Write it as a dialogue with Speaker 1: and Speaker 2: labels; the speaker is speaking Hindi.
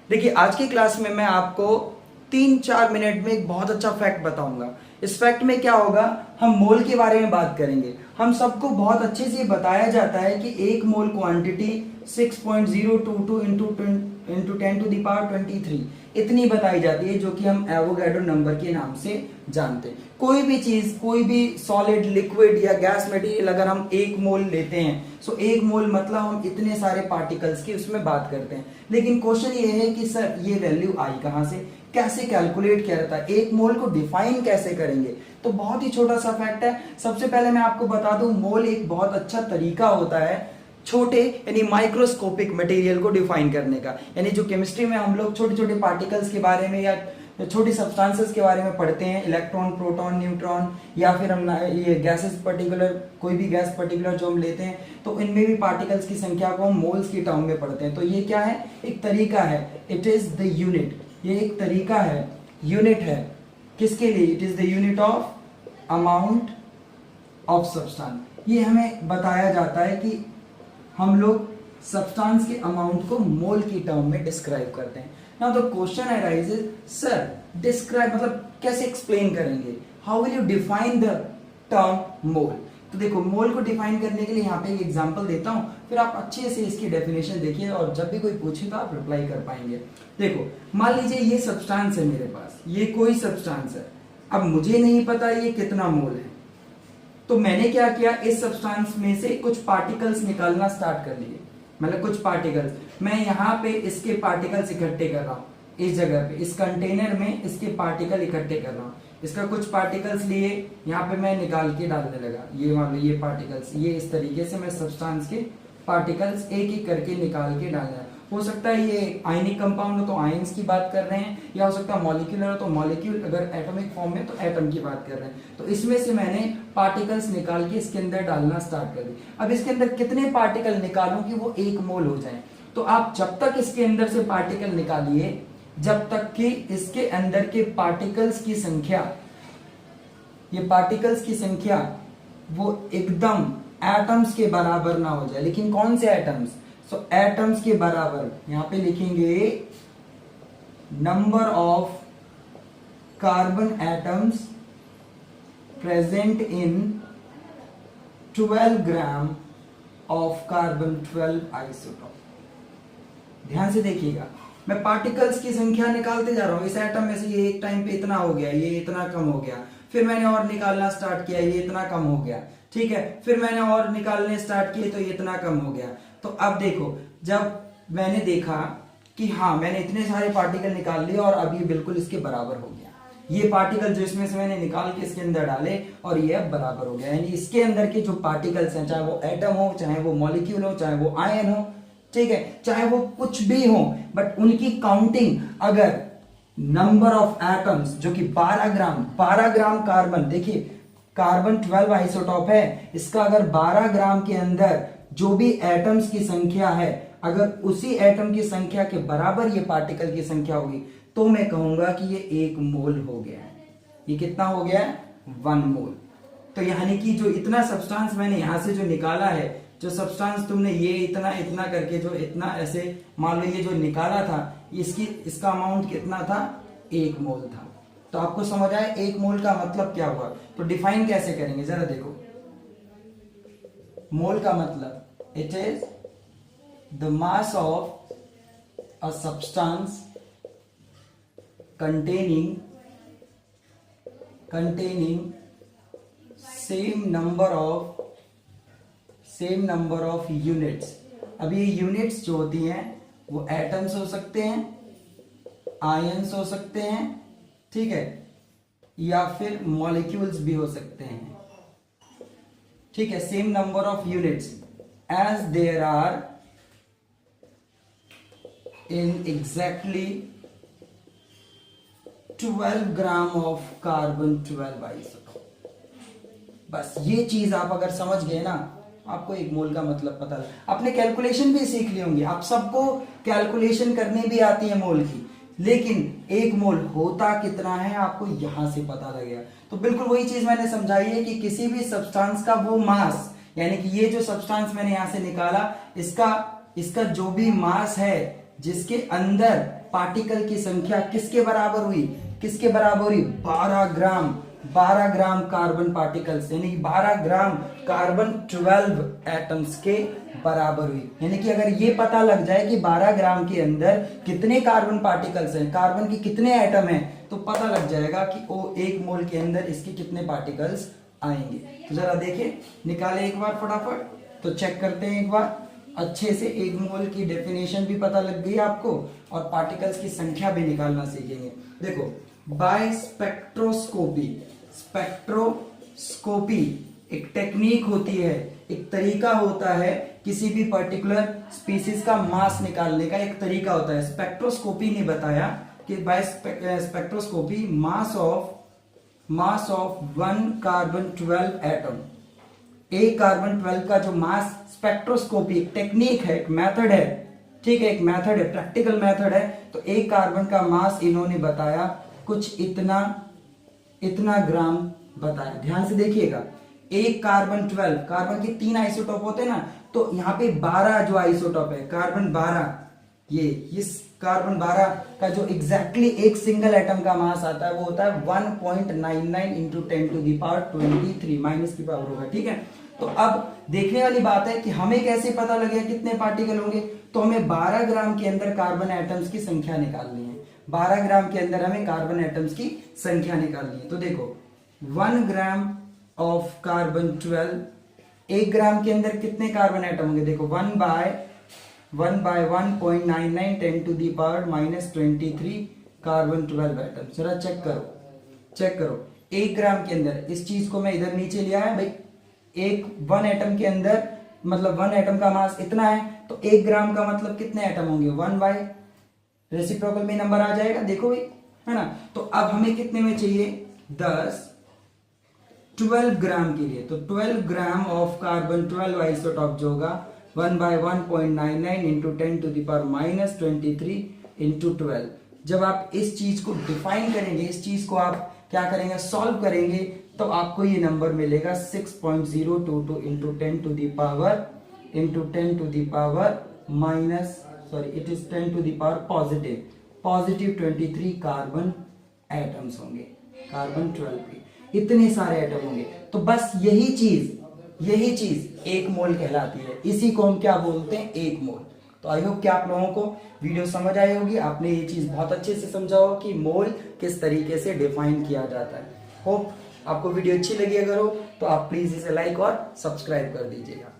Speaker 1: देखिए आज की क्लास में मैं आपको 3-4 मिनट में एक बहुत अच्छा फैक्ट बताऊंगा। इस फैक्ट में क्या होगा, हम मोल के बारे में बात करेंगे। हम सबको बहुत अच्छे से बताया जाता है कि एक मोल क्वांटिटी 6.022 इंटू 10⁻23 इतनी बताई जाती है, जो कि हम एवोगैड्रो नंबर के नाम से जानते हैं। कोई भी चीज, कोई भी सॉलिड, लिक्विड या गैस मटेरियल अगर हम एक मोल लेते हैं, सो एक मोल मतलब हम इतने सारे पार्टिकल्स की उसमें बात करते हैं। लेकिन क्वेश्चन ये है कि सर ये वैल्यू आई कहां से, कैसे कैलकुलेट किया जाता है, एक मोल को डिफाइन कैसे करेंगे। तो बहुत ही छोटा सा फैक्ट है। सबसे पहले मैं आपको बता दूं, मोल एक बहुत अच्छा तरीका होता है छोटे यानी माइक्रोस्कोपिक मटेरियल को डिफाइन करने का। यानी जो केमिस्ट्री में हम लोग छोटे छोटे पार्टिकल्स के बारे में या छोटी सब्सटेंसेस के बारे में पढ़ते हैं, इलेक्ट्रॉन, प्रोटॉन, न्यूट्रॉन, या फिर हम ये गैसेस पर्टिकुलर, कोई भी गैस पर्टिकुलर जो हम लेते हैं, तो इनमें भी पार्टिकल्स की संख्या को हम मोल्स की टर्म में पढ़ते हैं। तो ये क्या है, एक तरीका है, इट इज द यूनिट। ये एक तरीका है, यूनिट है किसके लिए, it is the unit of amount of substance. ये हमें बताया जाता है कि हम लोग सब्सटेंस के अमाउंट को मोल की टर्म में डिस्क्राइब करते हैं। Now the question arises, sir describe मतलब कैसे एक्सप्लेन करेंगे, how will you define the term mole. तो देखो, मोल को डिफाइन करने के लिए यहाँ पे एक एग्जांपल देता हूँ, फिर आप अच्छे से इसकी डेफिनेशन देखिए और जब भी कोई पूछे तो आप रिप्लाई कर पाएंगे। देखो, मान लीजिए ये सब्सटेंस है मेरे पास, ये कोई सब्सटेंस है। अब मुझे नहीं पता ये कितना मोल है, तो मैंने क्या किया, इस सब्सटेंस में से कुछ पार्टिकल्स निकालना स्टार्ट कर लिए। मतलब कुछ पार्टिकल्स, मैं यहाँ पे इसके पार्टिकल्स इकट्ठे कर रहा हूँ, इस जगह पे इस कंटेनर में इसके पार्टिकल इकट्ठे कर रहा हूँ। इसका कुछ पार्टिकल्स लिए, यहाँ पे मैं निकाल के डालने लगा। ये मान लो ये पार्टिकल्स, ये इस तरीके से मैं सब्सटेंस के पार्टिकल्स एक एक करके निकाल के डालना है। हो सकता है ये आयनिक कंपाउंड हो तो आयंस की बात कर रहे हैं, या हो सकता है मॉलिक्यूलर हो तो मॉलिक्यूल, अगर एटॉमिक फॉर्म में तो एटम की बात कर रहे हैं। तो इसमें से मैंने पार्टिकल्स निकाल के इसके अंदर डालना स्टार्ट कर दिए। अब इसके अंदर कितने पार्टिकल निकालूं कि वो एक मोल हो जाए। तो आप जब तक इसके अंदर से पार्टिकल निकालिए, जब तक कि इसके अंदर के पार्टिकल्स की संख्या, ये पार्टिकल्स की संख्या वो एकदम एटम्स के बराबर ना हो जाए। लेकिन कौन से एटम्स, सो एटम्स के बराबर, यहां पे लिखेंगे number of carbon atoms present in 12 gram of carbon 12 isotope. ध्यान से देखिएगा, मैं पार्टिकल्स की संख्या निकालते जा रहा हूं। इस एटम में से ये एक टाइम पे इतना हो गया, ये इतना कम हो गया, फिर मैंने और निकालना स्टार्ट किया, ये इतना कम हो गया, ठीक है, फिर मैंने और निकालने स्टार्ट किए तो ये इतना कम हो गया। तो अब देखो, जब मैंने देखा कि हाँ मैंने इतने सारे पार्टिकल निकाल लिए और अब ये बिल्कुल इसके बराबर हो गया, ये पार्टिकल जो इसमें से मैंने निकाल के इसके अंदर डाले और ये अब बराबर हो गया। यानी इसके अंदर के जो पार्टिकल्स हैं, चाहे वो एटम हो, चाहे वो मॉलिक्यूल हो, चाहे वो आयन हो, ठीक है, चाहे वो कुछ भी हो, बट उनकी काउंटिंग अगर नंबर ऑफ एटम्स जो कि 12 ग्राम कार्बन, देखिए कार्बन 12 आइसोटॉप है, इसका अगर 12 ग्राम के अंदर जो भी एटम्स की संख्या है, अगर उसी एटम की संख्या के बराबर ये पार्टिकल की संख्या होगी, तो मैं कहूंगा कि ये एक मोल हो गया है। ये कितना हो गया है, 1 मोल। तो यानी कि जो इतना सब्सटेंस मैंने यहां से जो निकाला है, जो सब्सटेंस तुमने ये इतना इतना करके जो इतना ऐसे मान लो ये जो निकाला था, इसका अमाउंट कितना था, 1 मोल था। तो आपको समझ आया 1 मोल का मतलब क्या हुआ। तो डिफाइन कैसे करेंगे, जरा देखो, मोल का मतलब it is the mass of a substance containing same number of units। अब ये यूनिट्स जो होती हैं वो एटम्स हो सकते हैं, आयंस हो सकते हैं, ठीक है, या फिर मॉलिक्यूल्स भी हो सकते हैं, ठीक है। Same number of units as there are in exactly 12 gram of carbon 12 isotope. बस ये चीज आप अगर समझ गए ना, आपको एक मोल का मतलब पता है। आपने कैलकुलेशन भी सीख ली होंगी, आप सबको कैलकुलेशन करनी भी आती है मोल की, लेकिन एक मोल होता कितना है आपको यहां से पता लगेगा। तो बिल्कुल वही चीज मैंने समझाई है कि किसी भी सब्सटेंस का वो मास, यानी कि ये जो सब्सटेंस मैंने यहां से निकाला, इसका जो भी मास है जिसके अंदर पार्टिकल की संख्या किसके बराबर हुई, किसके बराबर हुई, 12 ग्राम कार्बन पार्टिकल्स, यानी कि 12 ग्राम कार्बन 12 एटम्स के बराबर हुई। यानी कि अगर ये पता लग जाए कि 12 ग्राम के अंदर कितने कार्बन पार्टिकल्स हैं, कार्बन के कितने एटम हैं, तो पता लग जाएगा कि वो एक मोल के अंदर इसके कितने पार्टिकल्स आएंगे। तो जरा देखें, निकाले एक बार फटाफट, तो चेक करते हैं एक बार अच्छे से। एक मोल की डेफिनेशन भी पता लग गई आपको और पार्टिकल्स की संख्या भी निकालना सीखेंगे। देखो, बाय स्पेक्ट्रोस्कोपी, स्पेक्ट्रोस्कोपी एक टेक्निक होती है, एक तरीका होता है किसी भी पर्टिकुलर स्पीसीज का मास निकालने का, एक तरीका होता है। स्पेक्ट्रोस्कोपी ने बताया कि by spectroscopy mass of 1 carbon 12 atom, एक कार्बन 12 का जो मास, स्पेक्ट्रोस्कोपी एक टेक्निक है, एक मेथड है, ठीक है, एक मेथड है, प्रैक्टिकल मेथड है। तो एक कार्बन का मास इन्होंने बताया कुछ इतना ग्राम बताया। ध्यान से देखिएगा, एक कार्बन 12, कार्बन के 3 आइसोटोप होते हैं ना, तो यहाँ पे 12 जो आइसोटोप है, कार्बन 12, ये इस कार्बन 12 का जो एग्जैक्टली एक सिंगल एटम का मास आता है वो होता है 1.99 into 10 to the power 23, minus की पावर होगा, ठीक है। तो अब देखने वाली बात है कि हमें कैसे पता लगेगा कितने पार्टिकल होंगे, तो हमें 12 ग्राम के अंदर कार्बन एटम्स की संख्या निकालनी है। 12 ग्राम के अंदर हमें कार्बन एटम्स की संख्या निकालनी है। तो देखो, 1 ग्राम ऑफ कार्बन 12, 1 ग्राम के अंदर कितने कार्बन एटम होंगे, देखो 1 by 1.99 10 to the power minus 23 carbon 12 atom. जरा चेक करो 1 ग्राम के अंदर, इस चीज को मैं इधर नीचे लिया है भाई, एक 1 एटम के अंदर, मतलब 1 एटम का मास इतना है, तो 1 ग्राम का मतलब कितने एटम होंगे, 1 बाय रेसिप्रोकल में नंबर आ जाएगा, देखो भाई, है ना। तो अब हमें कितने में चाहिए, 12 ग्राम के लिए, तो 12 ग्राम ऑफ कार्बन 12 आइसोटॉप जो होगा 1 by 1.99 into 10 to the power minus 23 into 12। जब आप इस चीज को डिफाइन करेंगे, इस चीज को आप क्या करेंगे, सॉल्व करेंगे, तो आपको ये नंबर मिलेगा 6.022 into 10 to the power minus, sorry it is 10 to the power positive 23 carbon atoms होंगे, कार्बन 12 के इतने सारे एटम होंगे। तो बस यही चीज एक मोल कहलाती है। इसी को हम क्या बोलते हैं, एक मोल। तो आई होप कि आप लोगों को वीडियो समझ आई होगी, आपने ये चीज बहुत अच्छे से समझा होगा कि मोल किस तरीके से डिफाइन किया जाता है। होप आपको वीडियो अच्छी लगी, अगर हो तो आप प्लीज इसे लाइक और सब्सक्राइब कर दीजिएगा।